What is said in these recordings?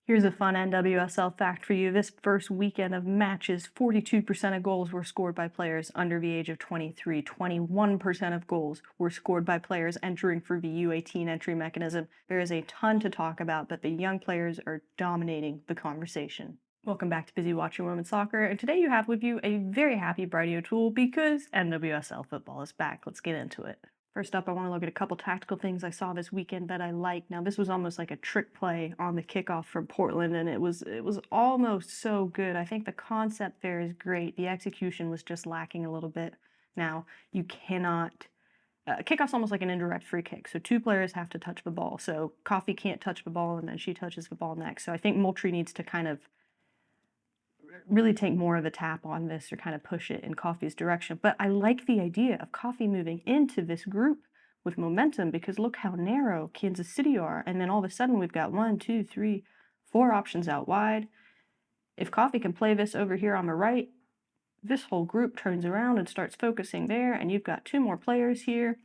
Here's a fun NWSL fact for you. This first weekend of matches, 42% of goals were scored by players under the age of 23. 21% of goals were scored by players entering through the U18 entry mechanism. There is a ton to talk about, but the young players are dominating the conversation. Welcome back to Busy Watching Women's Soccer, and today you have with you a very happy Brady O'Toole because NWSL football is back. Let's get into it. First up, I want to look at a couple tactical things I saw this weekend that I like. Now, this was almost like a trick play on the kickoff from Portland, and it was almost so good. I think the concept there is great. The execution was just lacking a little bit. Now, you cannot kickoff's almost like an indirect free kick. So two players have to touch the ball. So Coffee can't touch the ball, and then she touches the ball next. So I think Moultrie needs to kind of really take more of a tap on this or kind of push it in Coffee's direction. But I like the idea of Coffee moving into this group with momentum because look how narrow Kansas City are. And then all of a sudden we've got 1, 2, 3, 4 options out wide. If Coffee can play this over here on the right, this whole group turns around and starts focusing there, and you've got 2 more players here.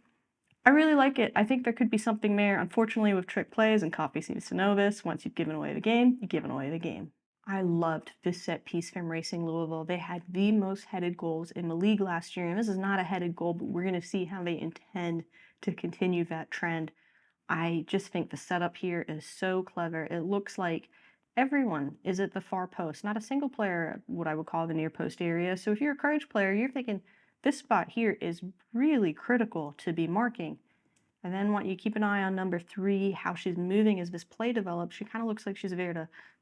I really like it. I think there could be something there. Unfortunately, with trick plays, and Coffee seems to know this, once you've given away the game, you've given away the game. I loved this set piece from Racing Louisville. They had the most headed goals in the league last year, and this is not a headed goal, but we're going to see how they intend to continue that trend. I just think the setup here is so clever. It looks like everyone is at the far post, not a single player, what I would call the near post area. So if you're a courage player, you're thinking this spot here is really critical to be marking. And then want you keep an eye on number 3, how she's moving as this play develops. She kind of looks like she's there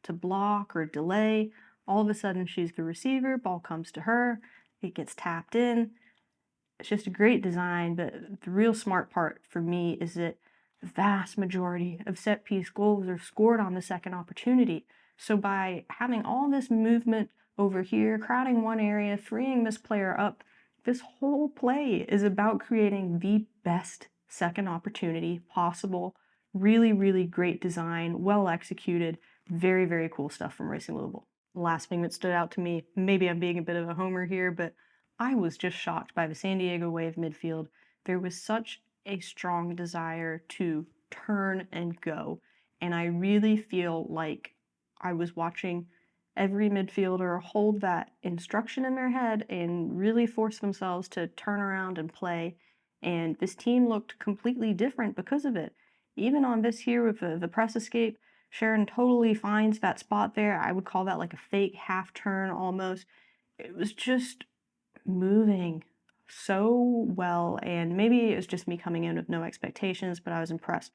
to block or delay. All of a sudden, she's the receiver. Ball comes to her. It gets tapped in. It's just a great design, but the real smart part for me is that the vast majority of set piece goals are scored on the second opportunity. So by having all this movement over here, crowding one area, freeing this player up, this whole play is about creating the best second opportunity possible. Really, really great design, well executed, very, very cool stuff from Racing Louisville. The last thing that stood out to me, maybe I'm being a bit of a homer here, but I was just shocked by the San Diego Wave midfield. There was such a strong desire to turn and go, and I really feel like I was watching every midfielder hold that instruction in their head and really force themselves to turn around and play. And this team looked completely different because of it. Even on this here with the press escape, Sharon totally finds that spot there. I would call that like a fake half turn almost. It was just moving so well, and maybe it was just me coming in with no expectations, but I was impressed.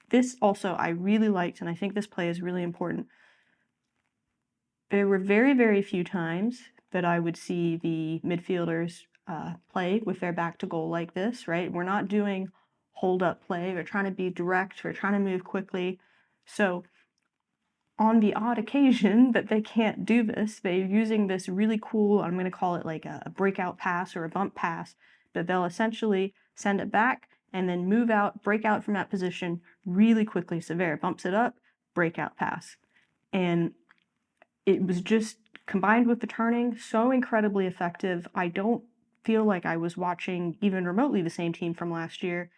This also I really liked, and I think this play is really important. There were very, very few times that I would see the midfielders play with their back to goal like this, right? We're not doing hold up play. We're trying to be direct. We're trying to move quickly. So on the odd occasion that they can't do this, they're using this really cool, I'm going to call it like a breakout pass or a bump pass, that they'll essentially send it back and then move out, break out from that position really quickly. Severe bumps it up, breakout pass. And it was just combined with the turning, so incredibly effective. I don't feel like I was watching even remotely the same team from last year.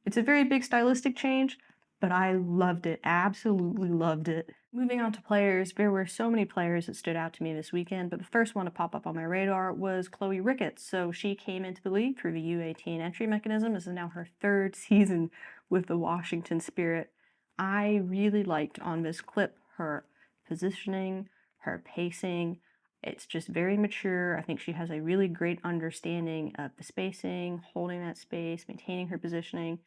It's a very big stylistic change, but I loved it, absolutely loved it. Moving on to players, there were so many players that stood out to me this weekend, but the first one to pop up on my radar was Chloe Ricketts. So she came into the league through the U18 entry mechanism. This is now her 3rd season with the Washington Spirit. I really liked on this clip her positioning, her pacing. It's just very mature. I think she has a really great understanding of the spacing, holding that space, maintaining her positioning.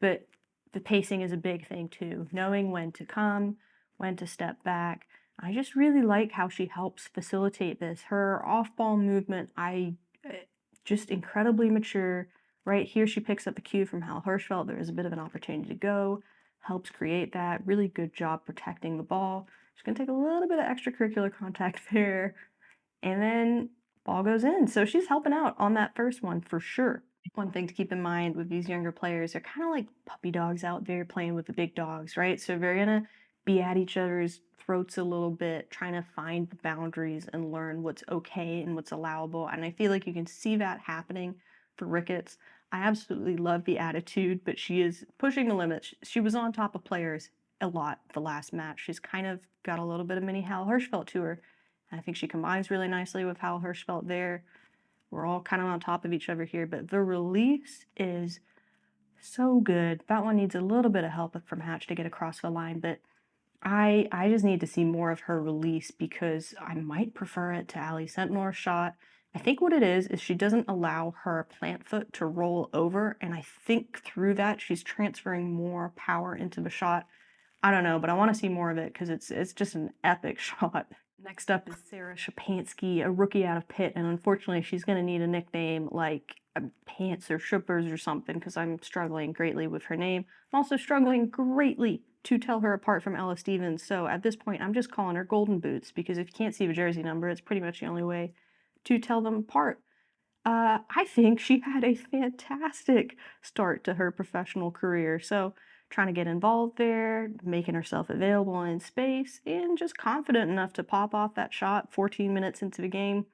But the pacing is a big thing too, knowing when to come, when to step back. I just really like how she helps facilitate this. Her off-ball movement, just incredibly mature. Right here, she picks up the cue from Hal Hirschfeld. There is a bit of an opportunity to go, helps create that. Really good job protecting the ball. She's going to take a little bit of extracurricular contact there, and then ball goes in. So she's helping out on that first one for sure. One thing to keep in mind with these younger players, they're kind of like puppy dogs out there playing with the big dogs, right? So they're going to be at each other's throats a little bit, trying to find the boundaries and learn what's okay and what's allowable. And I feel like you can see that happening for Ricketts. I absolutely love the attitude, but she is pushing the limits. She was on top of players a lot the last match. She's kind of got a little bit of mini Hal Hirschfeld to her. I think she combines really nicely with Hal Hirschfeld there. We're all kind of on top of each other here, but the release is so good. That one needs a little bit of help from Hatch to get across the line, but I just need to see more of her release because I might prefer it to Ali Sentnor's shot. I think what it is she doesn't allow her plant foot to roll over, and I think through that she's transferring more power into the shot. I don't know, but I want to see more of it because it's just an epic shot. Next up is Sarah Schupansky, a rookie out of Pitt, and unfortunately she's going to need a nickname like Pants or Schuppers or something because I'm struggling greatly with her name. I'm also struggling greatly to tell her apart from Ella Stevens, so at this point I'm just calling her Golden Boots because if you can't see the jersey number, it's pretty much the only way to tell them apart. I think she had a fantastic start to her professional career, so trying to get involved there, making herself available in space, and just confident enough to pop off that shot 14 minutes into the game.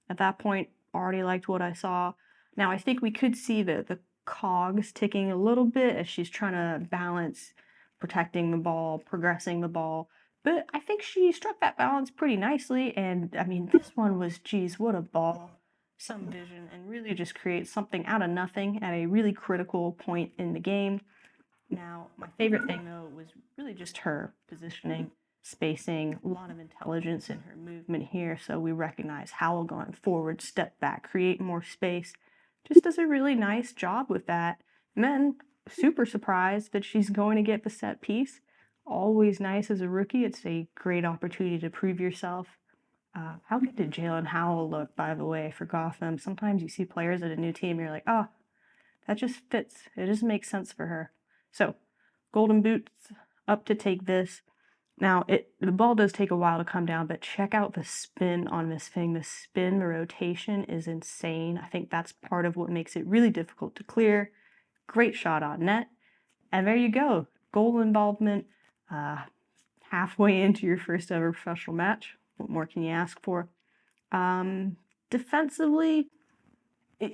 At that point, already liked what I saw. Now, I think we could see the cogs ticking a little bit as she's trying to balance protecting the ball, progressing the ball, but I think she struck that balance pretty nicely, and I mean, this one was, geez, what a ball. Some vision, and really just create something out of nothing at a really critical point in the game. Now, my favorite thing, though, was really just her positioning, spacing, a lot of intelligence in her movement here, so we recognize Howell going forward, step back, create more space. Just does a really nice job with that. And then, super surprised that she's going to get the set piece. Always nice as a rookie. It's a great opportunity to prove yourself. How good did Jalen Howell look, by the way, for Gotham? Sometimes you see players at a new team, you're like, oh, that just fits. It just makes sense for her. So, Golden Boots up to take this. Now, the ball does take a while to come down, but check out the spin on this thing. The spin, the rotation is insane. I think that's part of what makes it really difficult to clear. Great shot on net. And there you go. Goal involvement halfway into your first ever professional match. What more can you ask for? Defensively,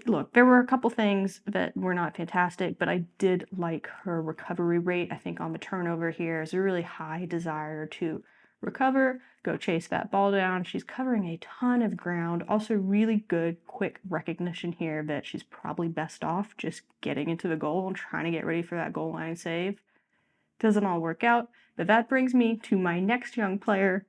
look, there were a couple things that were not fantastic, but I did like her recovery rate. I think on the turnover here is a really high desire to recover, go chase that ball down. She's covering a ton of ground. Also really good, quick recognition here that she's probably best off just getting into the goal and trying to get ready for that goal line save. Doesn't all work out, but that brings me to my next young player,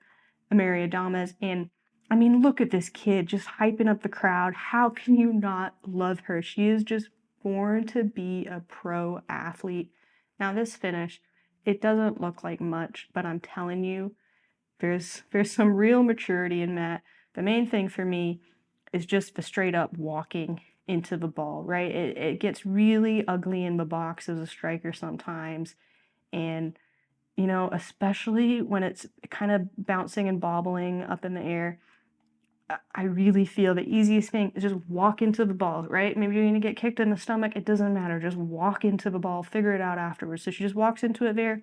Amaria Damas, and I mean, look at this kid just hyping up the crowd. How can you not love her? She is just born to be a pro athlete. Now, this finish, it doesn't look like much, but I'm telling you, there's some real maturity in that. The main thing for me is just the straight up walking into the ball, right? It gets really ugly in the box as a striker sometimes, and you know, especially when it's kind of bouncing and bobbling up in the air. I really feel the easiest thing is just walk into the ball, right? Maybe you're going to get kicked in the stomach. It doesn't matter. Just walk into the ball, figure it out afterwards. So she just walks into it there,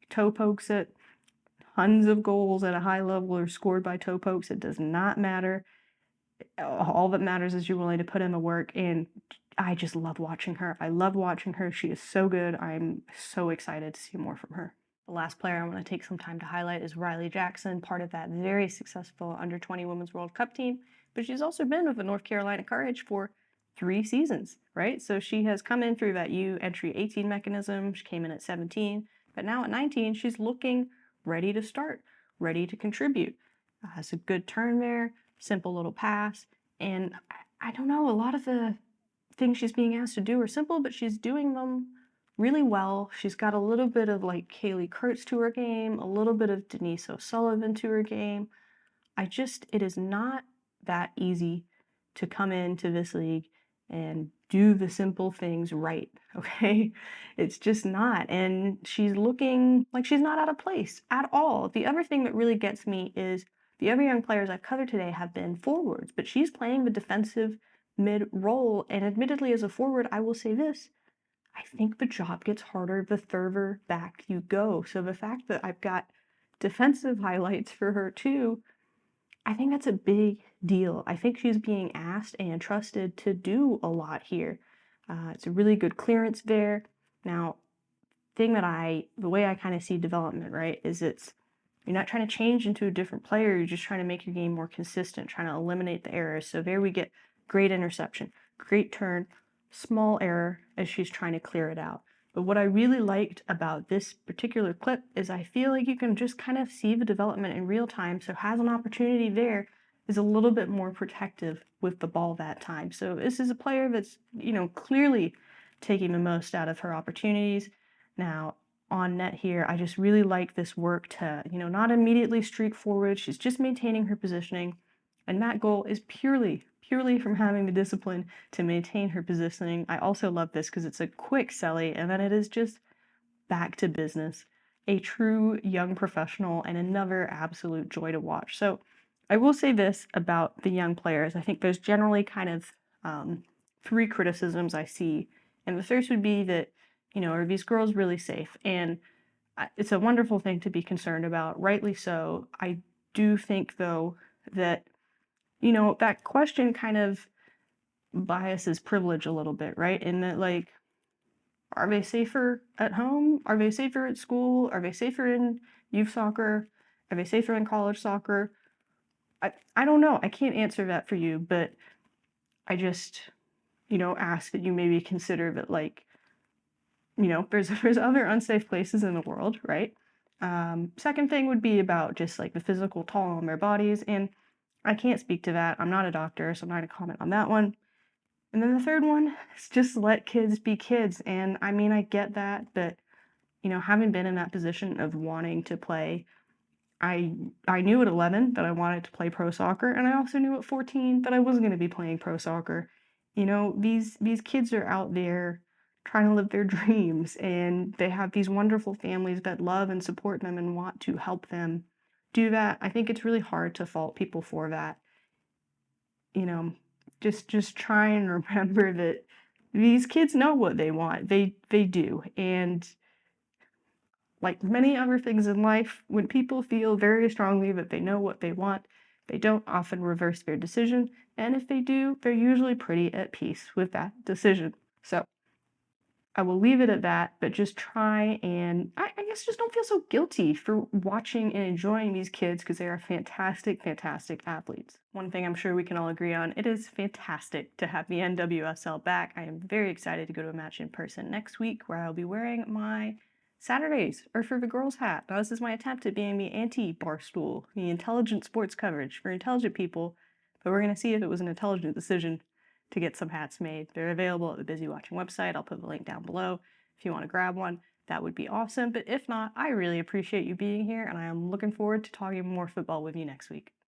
toe pokes it. Tons of goals at a high level are scored by toe pokes. It does not matter. All that matters is you're willing to put in the work, and I just love watching her. I love watching her. She is so good. I'm so excited to see more from her. The last player I want to take some time to highlight is Riley Jackson, part of that very successful under-20 Women's World Cup team, but she's also been with the North Carolina Courage for 3 seasons, right? So she has come in through that U entry 18 mechanism. She came in at 17, but now at 19, she's looking ready to start, ready to contribute. Has a good turn there, simple little pass, and I don't know, a lot of the things she's being asked to do are simple, but she's doing them really well. She's got a little bit of like Kaylee Kurtz to her game, a little bit of Denise O'Sullivan to her game. It is not that easy to come into this league and do the simple things right, okay? It's just not. And she's looking like she's not out of place at all. The other thing that really gets me is the other young players I've covered today have been forwards, but she's playing the defensive mid role. And admittedly, as a forward, I will say this, I think the job gets harder the further back you go. So the fact that I've got defensive highlights for her too, I think that's a big deal. I think she's being asked and trusted to do a lot here. It's a really good clearance there. Now, thing that the way I kind of see development, right, is you're not trying to change into a different player. You're just trying to make your game more consistent, trying to eliminate the errors. So there we get great interception, great turn, small error as she's trying to clear it out. But what I really liked about this particular clip is I feel like you can just kind of see the development in real time. So has an opportunity there, is a little bit more protective with the ball that time. So this is a player that's, clearly taking the most out of her opportunities. Now, on net here, I just really like this work to, not immediately streak forward. She's just maintaining her positioning. And that goal is purely from having the discipline to maintain her positioning. I also love this because it's a quick celly, and then it is just back to business. A true young professional and another absolute joy to watch. So I will say this about the young players. I think there's generally kind of three criticisms I see. And the first would be that, are these girls really safe? And it's a wonderful thing to be concerned about, rightly so. I do think, though, that, that question kind of biases privilege a little bit, right? In that, like, are they safer at home? Are they safer at school? Are they safer in youth soccer? Are they safer in college soccer? I don't know. I can't answer that for you, but I just, ask that you maybe consider that, like, there's other unsafe places in the world, right? Second thing would be about just like the physical toll on their bodies, and I can't speak to that. I'm not a doctor, so I'm not gonna comment on that one. And then the third one is just let kids be kids. And I mean, I get that, but having been in that position of wanting to play, I knew at 11 that I wanted to play pro soccer, and I also knew at 14 that I wasn't going to be playing pro soccer. These kids are out there trying to live their dreams, and they have these wonderful families that love and support them and want to help them do that. I think it's really hard to fault people for that. You know, just try and remember that these kids know what they want. They do. And like many other things in life, when people feel very strongly that they know what they want, they don't often reverse their decision. And if they do, they're usually pretty at peace with that decision. So I will leave it at that, but just try and I guess just don't feel so guilty for watching and enjoying these kids because they are fantastic, fantastic athletes. One thing I'm sure we can all agree on, it is fantastic to have the NWSL back. I am very excited to go to a match in person next week where I'll be wearing my Saturdays or for the girls hat. Now, this is my attempt at being the anti-Barstool, the intelligent sports coverage for intelligent people, but we're going to see if it was an intelligent decision to get some hats made. They're available at the Busy Watching website. I'll put the link down below if you want to grab one. That would be awesome. But if not, I really appreciate you being here, and I am looking forward to talking more football with you next week.